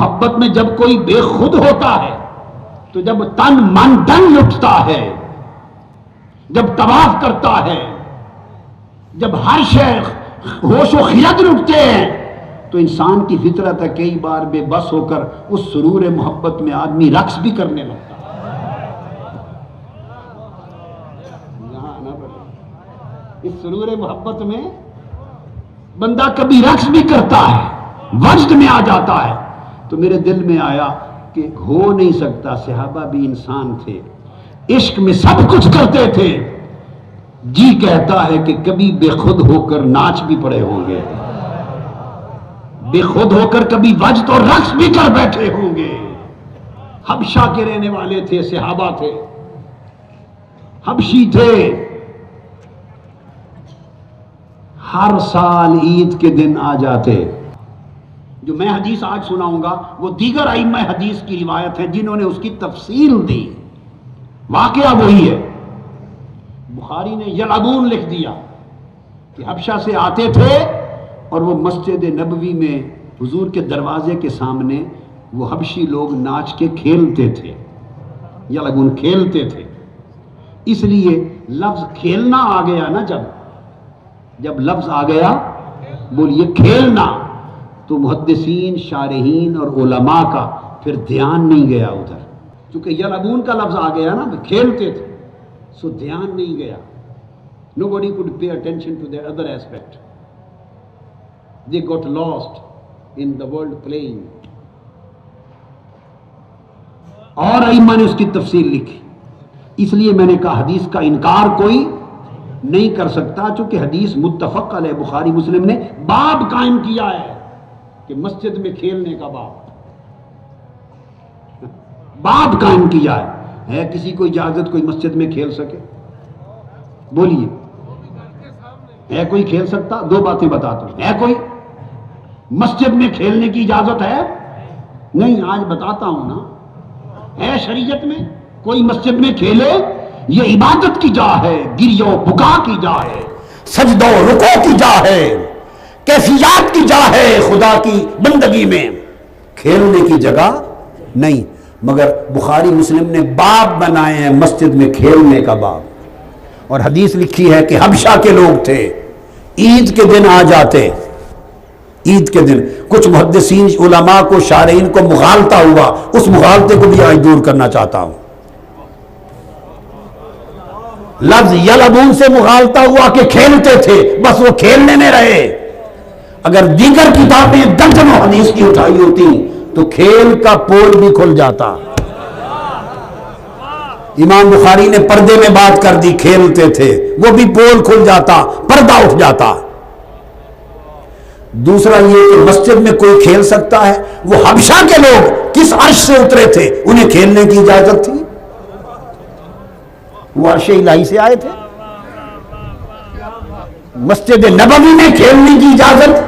محبت میں جب کوئی بے خود ہوتا ہے تو جب تن من دن لٹتا ہے، جب طواف کرتا ہے، جب ہر شے ہوش و خیال لٹتے ہیں، تو انسان کی فطرت ہے کئی بار بے بس ہو کر اس سرور محبت میں آدمی رقص بھی کرنے لگتا ہے۔ اس سرور محبت میں بندہ کبھی رقص بھی کرتا ہے، وجد میں آ جاتا ہے۔ تو میرے دل میں آیا کہ ہو نہیں سکتا، صحابہ بھی انسان تھے، عشق میں سب کچھ کرتے تھے، جی کہتا ہے کہ کبھی بے خود ہو کر ناچ بھی پڑے ہوں گے، بے خود ہو کر کبھی وجد اور رقص بھی کر بیٹھے ہوں گے۔ حبشہ کے رہنے والے تھے، صحابہ تھے، حبشی تھے، ہر سال عید کے دن آ جاتے۔ جو میں حدیث آج سناؤں گا وہ دیگر ائمہ حدیث کی روایت ہے جنہوں نے اس کی تفصیل دی، واقعہ وہی ہے۔ بخاری نے یلعبون لکھ دیا کہ حبشہ سے آتے تھے اور وہ مسجد نبوی میں حضور کے دروازے کے سامنے وہ حبشی لوگ ناچ کے کھیلتے تھے، یلعبون کھیلتے تھے۔ اس لیے لفظ کھیلنا آ گیا نا، جب لفظ آ گیا بولیے کھیلنا، تو محدثین، شارحین اور علماء کا پھر دھیان نہیں گیا ادھر، چونکہ یلعبون کا لفظ آ گیا نا، کھیلتے تھے، سو دھیان نہیں گیا۔ Nobody could pay attention to their other aspect. They got lost in the world playing. اور ائمہ نے اس کی تفصیل لکھی۔ اس لیے میں نے کہا حدیث کا انکار کوئی نہیں کر سکتا، چونکہ حدیث متفق علیہ، بخاری مسلم نے باب قائم کیا ہے کہ مسجد میں کھیلنے کا باب قائم کیا ہے کسی کو اجازت کوئی مسجد میں کھیل سکے؟ بولیے، ہے کوئی کھیل سکتا؟ دو باتیں بتاتا ہوں، ہے کوئی مسجد میں کھیلنے کی اجازت ہے؟ نہیں، آج بتاتا ہوں نا، ہے شریعت میں کوئی مسجد میں کھیلے؟ یہ عبادت کی جا ہے، گریہ و بکا کی جا ہے، سجدہ و رکوع کی جا ہے، کیفیات کی جا ہے خدا کی بندگی میں، کھیلنے کی جگہ نہیں۔ مگر بخاری مسلم نے باب بنائے ہیں مسجد میں کھیلنے کا باب، اور حدیث لکھی ہے کہ حبشہ کے لوگ تھے، عید کے دن آ جاتے، عید کے دن کچھ محدثین، علماء کو، شارحین کو مغالطہ ہوا، اس مغالطے کو بھی آج دور کرنا چاہتا ہوں۔ لفظ یلعبون سے مغالطہ ہوا کہ کھیلتے تھے، بس وہ کھیلنے میں رہے۔ اگر دیگر کتابیں درجنوں حدیث کی اٹھائی ہوتی تو کھیل کا پول بھی کھل جاتا۔ امام بخاری نے پردے میں بات کر دی، کھیلتے تھے، وہ بھی پول کھل جاتا، پردہ اٹھ جاتا۔ دوسرا یہ کہ مسجد میں کوئی کھیل سکتا ہے؟ وہ حبشہ کے لوگ کس عرش سے اترے تھے؟ انہیں کھیلنے کی اجازت تھی؟ وہ عرش الہی سے آئے تھے؟ مسجد نبوی میں کھیلنے کی اجازت؟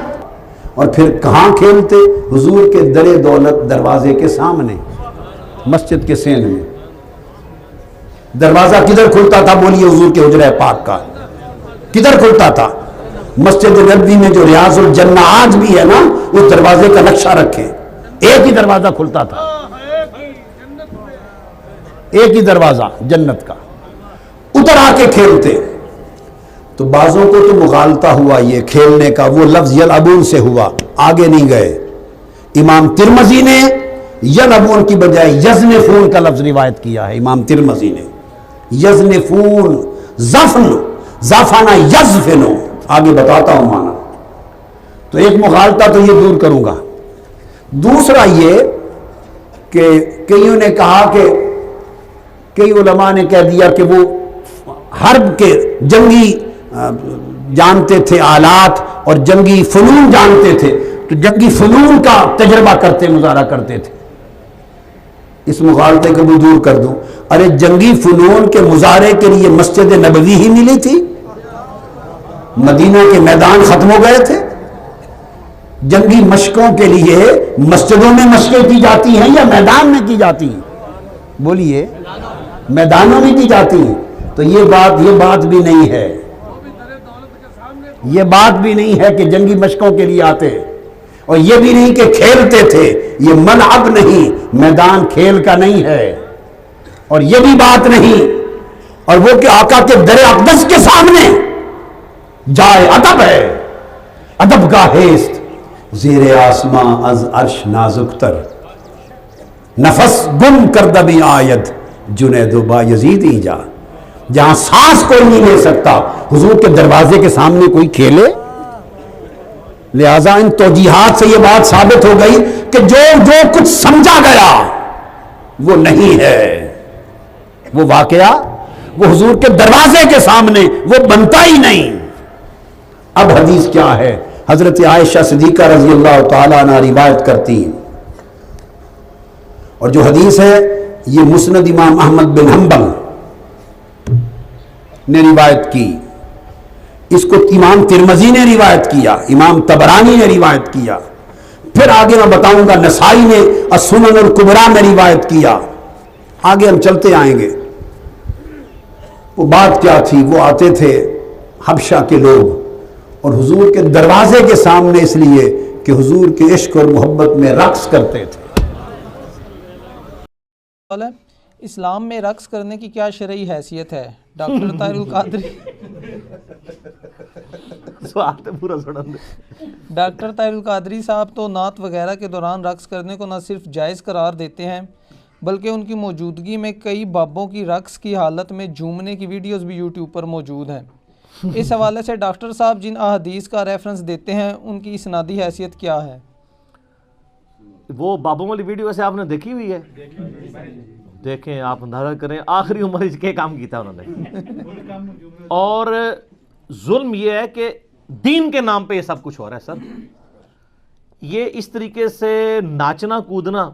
اور پھر کہاں کھیلتے؟ حضور کے در دولت دروازے کے سامنے، مسجد کے سین میں۔ دروازہ کدھر کھلتا تھا؟ بولیے، حضور کے حجرہ پاک کا کدھر کھلتا تھا؟ مسجد نبوی میں جو ریاض الجنہ آج بھی ہے نا، اس دروازے کا نقشہ رکھیں، ایک ہی دروازہ کھلتا تھا، ایک ہی دروازہ جنت کا، ادھر آ کے کھیلتے۔ تو بعضوں کو تو مغالطہ ہوا یہ کھیلنے کا، وہ لفظ یلعبون سے ہوا، آگے نہیں گئے۔ امام ترمذی نے یلعبون کی بجائے یزنفون کا لفظ روایت کیا ہے، امام ترمذی نے یزنفون، زفن، زفنا یزفنو، آگے بتاتا ہوں معنی۔ تو ایک مغالطہ تو یہ دور کروں گا۔ دوسرا یہ کہ کئیوں نے کہا کہ کئی علماء نے کہہ دیا کہ وہ حرب کے جنگی جانتے تھے، آلات اور جنگی فنون جانتے تھے، تو جنگی فنون کا تجربہ کرتے، مظاہرہ کرتے تھے۔ اس مغالطے کو بھی دور کر دوں۔ ارے جنگی فنون کے مظاہرے کے لیے مسجد نبوی ہی ملی تھی، مدینہ کے میدان ختم ہو گئے تھے۔ جنگی مشقوں کے لیے مسجدوں میں مشقیں کی جاتی ہیں یا میدان میں کی جاتی ہیں؟ بولیے، میدانوں میں کی جاتی ہیں۔ تو یہ بات بھی نہیں ہے، یہ بات بھی نہیں ہے کہ جنگی مشقوں کے لیے آتے۔ اور یہ بھی نہیں کہ کھیلتے تھے، یہ ملعب نہیں، میدان کھیل کا نہیں ہے، اور یہ بھی بات نہیں، اور وہ کہ آقا کے در اقدس کے سامنے جائے ادب ہے، ادب کا ہیست زیر آسماں از عرش نازک تر، نفس گم کردبی آید جنید و با یزید جا، جہاں سانس کوئی نہیں لے سکتا حضور کے دروازے کے سامنے کوئی کھیلے؟ لہذا ان توجیحات سے یہ بات ثابت ہو گئی کہ جو کچھ سمجھا گیا وہ نہیں ہے، وہ واقعہ وہ حضور کے دروازے کے سامنے وہ بنتا ہی نہیں۔ اب حدیث کیا ہے؟ حضرت عائشہ صدیقہ رضی اللہ تعالیٰ عنہ روایت کرتی ہیں، اور جو حدیث ہے یہ مسند امام احمد بن حنبل نے روایت کی، اس کو امام ترمذی نے روایت کیا، امام طبرانی نے روایت کیا، پھر آگے میں بتاؤں گا نسائی نے السنن الکبریٰ میں روایت کیا، آگے ہم چلتے آئیں گے۔ وہ بات کیا تھی؟ وہ آتے تھے حبشہ کے لوگ اور حضور کے دروازے کے سامنے اس لیے کہ حضور کے عشق اور محبت میں رقص کرتے تھے۔ اسلام میں رقص کرنے کی کیا شرعی حیثیت ہے؟ ڈاکٹر طاہر القادری ڈاکٹر طاہر القادری صاحب تو نعت وغیرہ کے دوران رقص کرنے کو نہ صرف جائز قرار دیتے ہیں بلکہ ان کی موجودگی میں کئی بابوں کی رقص کی حالت میں جھومنے کی ویڈیوز بھی یوٹیوب پر موجود ہیں۔ اس حوالے سے ڈاکٹر صاحب جن احادیث کا ریفرنس دیتے ہیں ان کی اسنادی حیثیت کیا ہے؟ وہ بابوں والی ویڈیو ویسے آپ نے دیکھی ہوئی ہے؟ دیکھیں، آپ اندازہ کریں آخری عمر کے کام کیتا انہوں نے، اور ظلم یہ ہے کہ دین کے نام پہ یہ سب کچھ ہو رہا ہے۔ سر یہ اس طریقے سے ناچنا کودنا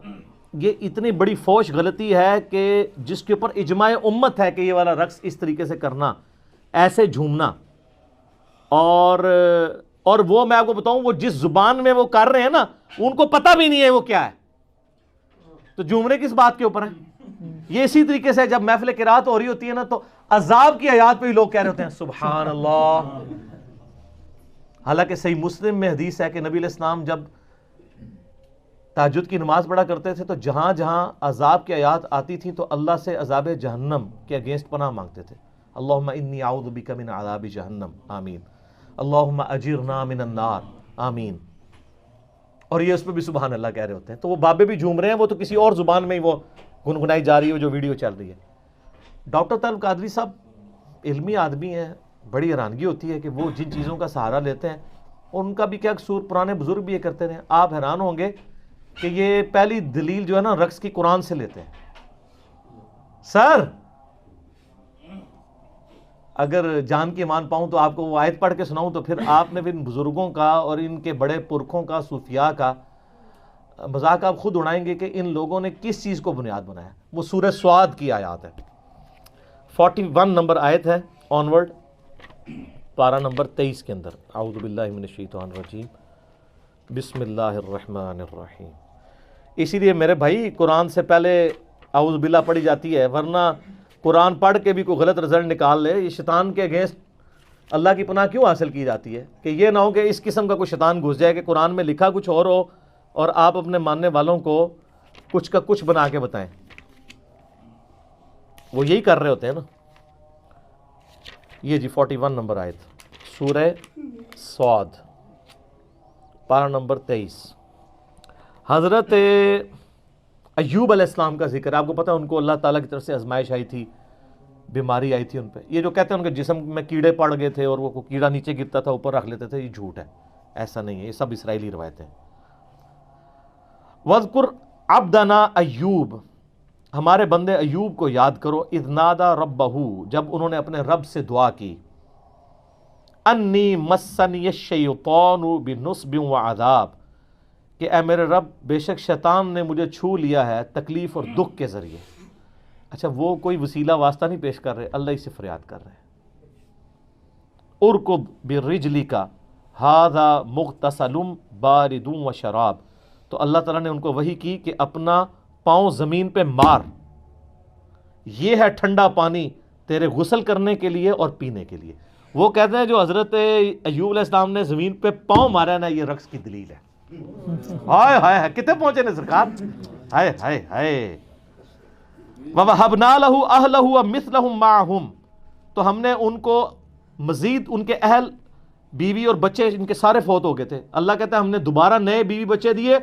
یہ اتنی بڑی فوش غلطی ہے کہ جس کے اوپر اجماع امت ہے کہ یہ والا رقص اس طریقے سے کرنا، ایسے جھومنا، اور وہ میں آپ کو بتاؤں وہ جس زبان میں وہ کر رہے ہیں نا ان کو پتہ بھی نہیں ہے وہ کیا ہے، تو جھومنے کس بات کے اوپر ہے؟ یہ اسی طریقے سے جب محفل قرات ہو رہی ہوتی ہے نا تو عذاب کی آیات پہ بھی لوگ کہہ رہے ہوتے ہیں سبحان اللہ، حالانکہ صحیح مسلم میں حدیث ہے کہ نبی علیہ السلام جب تہجد کی نماز پڑھا کرتے تھے تو جہاں جہاں عذاب کی آیات آتی تھیں تو اللہ سے عذاب جہنم کے اگینسٹ پناہ مانگتے تھے، اللہم انی اعوذ بک من عذاب جہنم آمین، اللہم اجرنا من النار آمین، اور یہ اس پہ بھی سبحان اللہ کہہ رہے ہوتے ہیں۔ تو وہ بابے بھی جھوم رہے ہیں، وہ تو کسی اور زبان میں ہی وہ گنگنائی جا رہی ہے جو ویڈیو چل رہی ہے۔ ڈاکٹر طاہر القادری صاحب علمی آدمی ہیں، بڑی حیرانگی ہوتی ہے کہ وہ جن چیزوں کا سہارا لیتے ہیں، اور ان کا بھی کیا قصور، پرانے بزرگ بھی یہ کرتے رہے۔ آپ حیران ہوں گے کہ یہ پہلی دلیل جو ہے نا رقص کی قرآن سے لیتے ہیں۔ سر اگر جان کی مان پاؤں تو آپ کو وہ آیت پڑھ کے سناؤں تو پھر آپ نے بھی ان بزرگوں کا اور ان کے بڑے پرکھوں کا، صوفیاء کا مذاق آپ خود اڑائیں گے کہ ان لوگوں نے کس چیز کو بنیاد بنایا۔ وہ سورہ سعاد کی آیات ہے، 41 نمبر آیت ہے آنورڈ، پارہ نمبر 23 کے اندر، اعوذ باللہ من الشیطان الرجیم بسم اللہ الرحمن الرحیم۔ اسی لیے میرے بھائی قرآن سے پہلے اعوذ باللہ پڑھی جاتی ہے، ورنہ قرآن پڑھ کے بھی کوئی غلط رزلٹ نکال لے، یہ شیطان کے اگینسٹ اللہ کی پناہ کیوں حاصل کی جاتی ہے کہ یہ نہ ہو کہ اس قسم کا کوئی شیطان گھس جائے کہ قرآن میں لکھا کچھ اور ہو اور آپ اپنے ماننے والوں کو کچھ کا کچھ بنا کے بتائیں۔ وہ یہی کر رہے ہوتے ہیں نا۔ یہ جی 41 نمبر آیت سورہ صاد، پارہ نمبر 23۔ حضرت ایوب علیہ السلام کا ذکر، آپ کو پتہ ہے ان کو اللہ تعالیٰ کی طرف سے آزمائش آئی تھی، بیماری آئی تھی ان پہ۔ یہ جو کہتے ہیں ان کے جسم میں کیڑے پڑ گئے تھے اور وہ کیڑا نیچے گرتا تھا اوپر رکھ لیتے تھے، یہ جھوٹ ہے، ایسا نہیں ہے، یہ سب اسرائیلی روایتیں ہیں۔ وَاذْكُرْ عَبْدَنَا ایوب، ہمارے بندے ایوب کو یاد کرو، اذ نادا ربہ، جب انہوں نے اپنے رب سے دعا کی، انی مسنی الشیطان بنصب وعذاب، کہ اے میرے رب بے شک شیطان نے مجھے چھو لیا ہے تکلیف اور دکھ کے ذریعے۔ اچھا وہ کوئی وسیلہ واسطہ نہیں پیش کر رہے، اللہ ہی سے فریاد کر رہے ہیں۔ ارکض برجلک ھذا مغتسل بارد وشراب، تو اللہ تعالیٰ نے ان کو وحی کی کہ اپنا پاؤں زمین پہ مار، یہ ہے ٹھنڈا پانی تیرے غسل کرنے کے لیے اور پینے کے لیے۔ وہ کہتے ہیں جو حضرت ایوب علیہ السلام نے زمین پہ پاؤں مارا نا، یہ رقص کی دلیل ہے۔ ہائے ہائے ہائے کتنے پہنچے نے سرکار، ہائے ہائے ہائے۔ وَوَهَبْنَا لَهُ أَهْلَهُ وَمِثْلَهُمْ مَعَهُمْ، تو ہم نے ان کو مزید ان کے اہل بیوی اور بچے ان کے سارے فوت ہو گئے تھے، اللہ کہتا ہے ہم نے دوبارہ نئے بیوی بچے دیے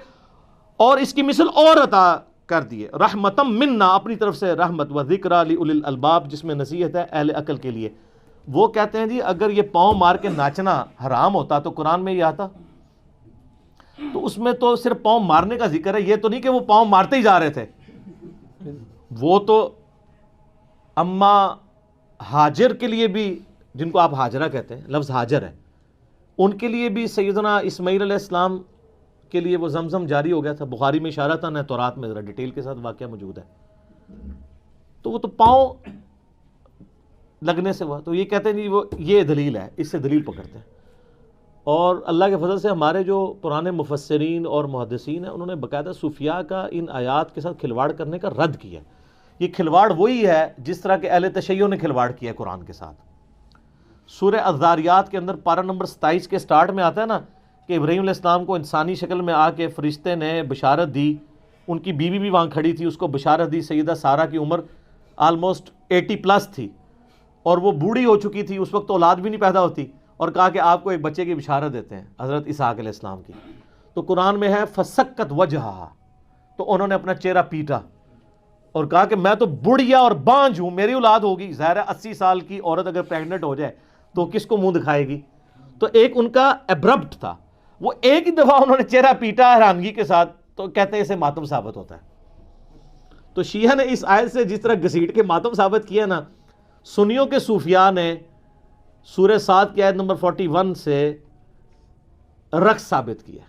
اور اس کی مثل اور عطا کر دیے، رحمتم منا، اپنی طرف سے رحمت، وذکریٰ لأولی الالباب، جس میں نصیحت ہے اہل عقل کے لیے۔ وہ کہتے ہیں جی اگر یہ پاؤں مار کے ناچنا حرام ہوتا تو قرآن میں یہ آتا؟ تو اس میں تو صرف پاؤں مارنے کا ذکر ہے، یہ تو نہیں کہ وہ پاؤں مارتے ہی جا رہے تھے۔ وہ تو اما ہاجر کے لیے بھی، جن کو آپ ہاجرہ کہتے ہیں، لفظ ہاجر ہے، ان کے لیے بھی سیدنا اسماعیل علیہ السلام کے لیے وہ زمزم جاری ہو گیا تھا، بخاری میں اشارہ تھا، نہ تورات میں ذرا ڈیٹیل کے ساتھ واقعہ موجود ہے۔ تو وہ تو پاؤں لگنے سے ہوا، تو یہ کہتے ہیں جی وہ یہ دلیل ہے، اس سے دلیل پکڑتے ہیں۔ اور اللہ کے فضل سے ہمارے جو پرانے مفسرین اور محدثین ہیں انہوں نے باقاعدہ صوفیاء کا ان آیات کے ساتھ کھلواڑ کرنے کا رد کیا۔ یہ کھلواڑ وہی ہے جس طرح کہ اہل تشیع نے کھلواڑ کیا ہے قرآن کے ساتھ۔ سورہ الذاریات کے اندر پارہ نمبر 27 کے سٹارٹ میں آتا ہے نا کہ ابراہیم علیہ السلام کو انسانی شکل میں آ کے فرشتے نے بشارت دی، ان کی بیوی بھی وہاں کھڑی تھی، اس کو بشارت دی۔ سیدہ سارہ کی عمر آلموسٹ 80+ تھی اور وہ بوڑھی ہو چکی تھی، اس وقت اولاد بھی نہیں پیدا ہوتی، اور کہا کہ آپ کو ایک بچے کی بشارت دیتے ہیں، حضرت اسحاق علیہ السلام کی۔ تو قرآن میں ہے فسکت وجہہا، تو انہوں نے اپنا چہرہ پیٹا اور کہا کہ میں تو بڑھیا اور بانجھ ہوں، میری اولاد ہوگی۔ ظاہر ہے 80 سال کی عورت اگر پریگننٹ ہو جائے تو کس کو منہ دکھائے گی؟ تو ایک ان کا ایبرپٹ تھا، وہ ایک ہی دفعہ انہوں نے چہرہ پیٹا حیرانگی کے ساتھ، تو کہتے ہیں اسے ماتم ثابت ہوتا ہے۔ تو شیعہ نے اس آیت سے جس طرح گھسیٹ کے ماتم ثابت کیا نا، سنیوں کے صوفیاء نے سورہ 7 کی آیت نمبر 41 سے رقص ثابت کیا۔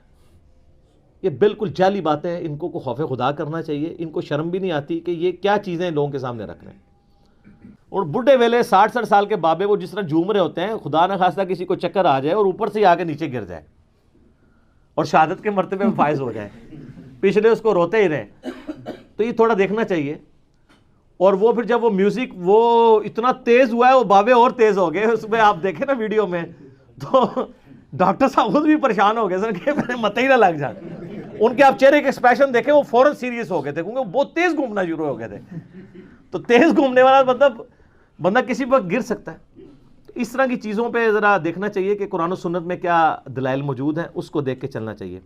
یہ بالکل جعلی باتیں ہیں، ان کو خوف خدا کرنا چاہیے، ان کو شرم بھی نہیں آتی کہ یہ کیا چیزیں لوگوں کے سامنے رکھ رہے ہیں۔ اور بڈھے ویلے 60 سال کے بابے وہ جس طرح جھوم رہے ہوتے ہیں، خدا نہ خواستہ کسی کو چکر آ جائے اور اوپر سے آ کے نیچے گر جائے اور شہادت کے مرتبے میں فائز ہو جائے، پچھلے اس کو روتے ہی رہے، تو یہ تھوڑا دیکھنا چاہیے۔ اور وہ پھر جب وہ میوزک وہ اتنا تیز ہوا ہے، وہ بابے اور تیز ہو گئے، اس میں آپ دیکھیں نا ویڈیو میں، تو ڈاکٹر صاحب خود بھی پریشان ہو گئے سر کہ میں مت ہی نہ لگ جائے۔ ان کے آپ چہرے کے ایکسپریشن دیکھیں، وہ فوراً سیریس ہو گئے تھے کیونکہ وہ بہت تیز گھومنا شروع ہو گئے تھے۔ تو تیز گھومنے والا مطلب بندہ کسی وقت گر سکتا ہے۔ اس طرح کی چیزوں پہ ذرا دیکھنا چاہیے کہ قرآن و سنت میں کیا دلائل موجود ہیں، اس کو دیکھ کے چلنا چاہیے۔